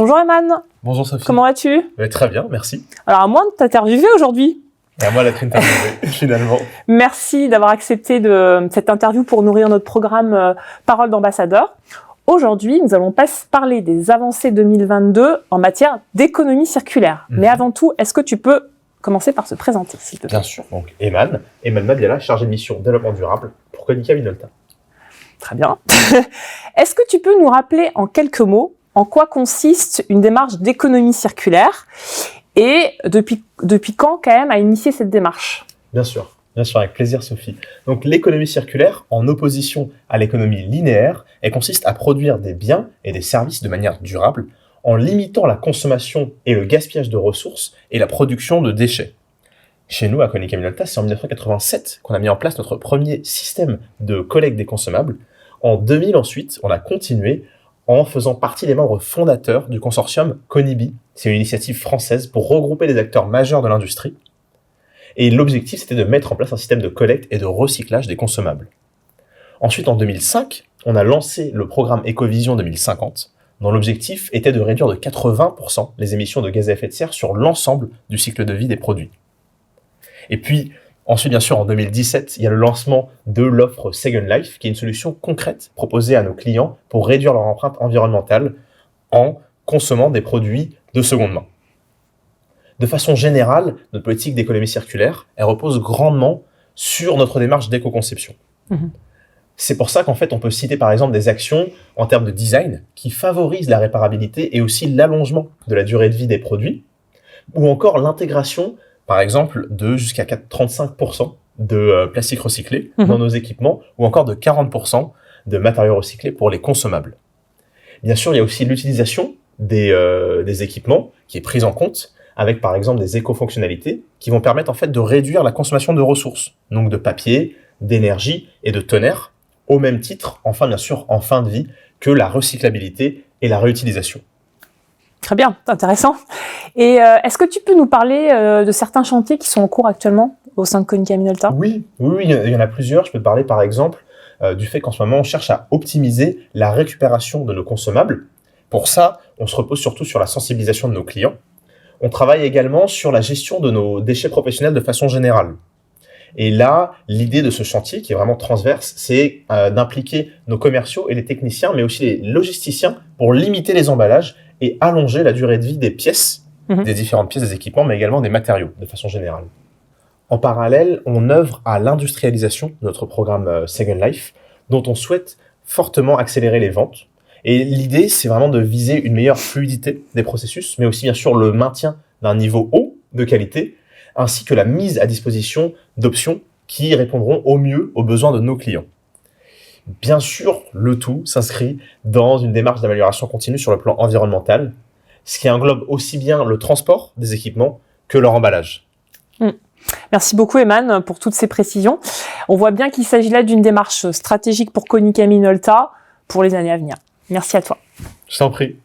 Bonjour Eman. Bonjour Sophie. Comment vas-tu? Très bien, merci. Alors à moi de t'interviewer aujourd'hui. Et à moi d'être interviewé, finalement. Merci d'avoir accepté cette interview pour nourrir notre programme Parole d'ambassadeur. Aujourd'hui, nous allons parler des avancées 2022 en matière d'économie circulaire. Mais avant tout, est-ce que tu peux commencer par se présenter, s'il te plaît? Bien sûr. Donc Eman Madiala, chargé de mission développement durable pour Konica Minolta. Très bien. Est-ce que tu peux nous rappeler en quelques mots en quoi consiste une démarche d'économie circulaire et depuis quand quand même a initié cette démarche? Bien sûr, avec plaisir Sophie. Donc l'économie circulaire, en opposition à l'économie linéaire, elle consiste à produire des biens et des services de manière durable en limitant la consommation et le gaspillage de ressources et la production de déchets. Chez nous, à Konica Minolta, c'est en 1987 qu'on a mis en place notre premier système de collecte des consommables. En 2000 ensuite, on a continué en faisant partie des membres fondateurs du consortium Konibi. C'est une initiative française pour regrouper les acteurs majeurs de l'industrie. Et l'objectif, c'était de mettre en place un système de collecte et de recyclage des consommables. Ensuite, en 2005, on a lancé le programme Ecovision 2050, dont l'objectif était de réduire de 80% les émissions de gaz à effet de serre sur l'ensemble du cycle de vie des produits. Et puis, ensuite, bien sûr, en 2017, il y a le lancement de l'offre Second Life, qui est une solution concrète proposée à nos clients pour réduire leur empreinte environnementale en consommant des produits de seconde main. De façon générale, notre politique d'économie circulaire, elle repose grandement sur notre démarche d'éco-conception. C'est pour ça qu'en fait, on peut citer par exemple des actions en termes de design qui favorisent la réparabilité et aussi l'allongement de la durée de vie des produits, ou encore l'intégration par exemple, de jusqu'à 35% de plastique recyclé dans nos équipements, ou encore de 40% de matériaux recyclés pour les consommables. Bien sûr, il y a aussi l'utilisation des équipements qui est prise en compte, avec par exemple des éco-fonctionnalités qui vont permettre en fait de réduire la consommation de ressources, donc de papier, d'énergie et de tonnerre, au même titre, enfin bien sûr, en fin de vie, que la recyclabilité et la réutilisation. Très bien, c'est intéressant. Et est-ce que tu peux nous parler de certains chantiers qui sont en cours actuellement au sein de Konica Minolta? Oui, il y en a plusieurs. Je peux te parler par exemple du fait qu'en ce moment, on cherche à optimiser la récupération de nos consommables. Pour ça, on se repose surtout sur la sensibilisation de nos clients. On travaille également sur la gestion de nos déchets professionnels de façon générale. Et là, l'idée de ce chantier, qui est vraiment transverse, c'est d'impliquer nos commerciaux et les techniciens, mais aussi les logisticiens, pour limiter les emballages et allonger la durée de vie des pièces, des différentes pièces des équipements, mais également des matériaux, de façon générale. En parallèle, on œuvre à l'industrialisation de notre programme Second Life, dont on souhaite fortement accélérer les ventes. Et l'idée, c'est vraiment de viser une meilleure fluidité des processus, mais aussi bien sûr le maintien d'un niveau haut de qualité, ainsi que la mise à disposition d'options qui répondront au mieux aux besoins de nos clients. Bien sûr, le tout s'inscrit dans une démarche d'amélioration continue sur le plan environnemental, ce qui englobe aussi bien le transport des équipements que leur emballage. Merci beaucoup Eman pour toutes ces précisions. On voit bien qu'il s'agit là d'une démarche stratégique pour Konica Minolta pour les années à venir. Merci à toi. Je t'en prie.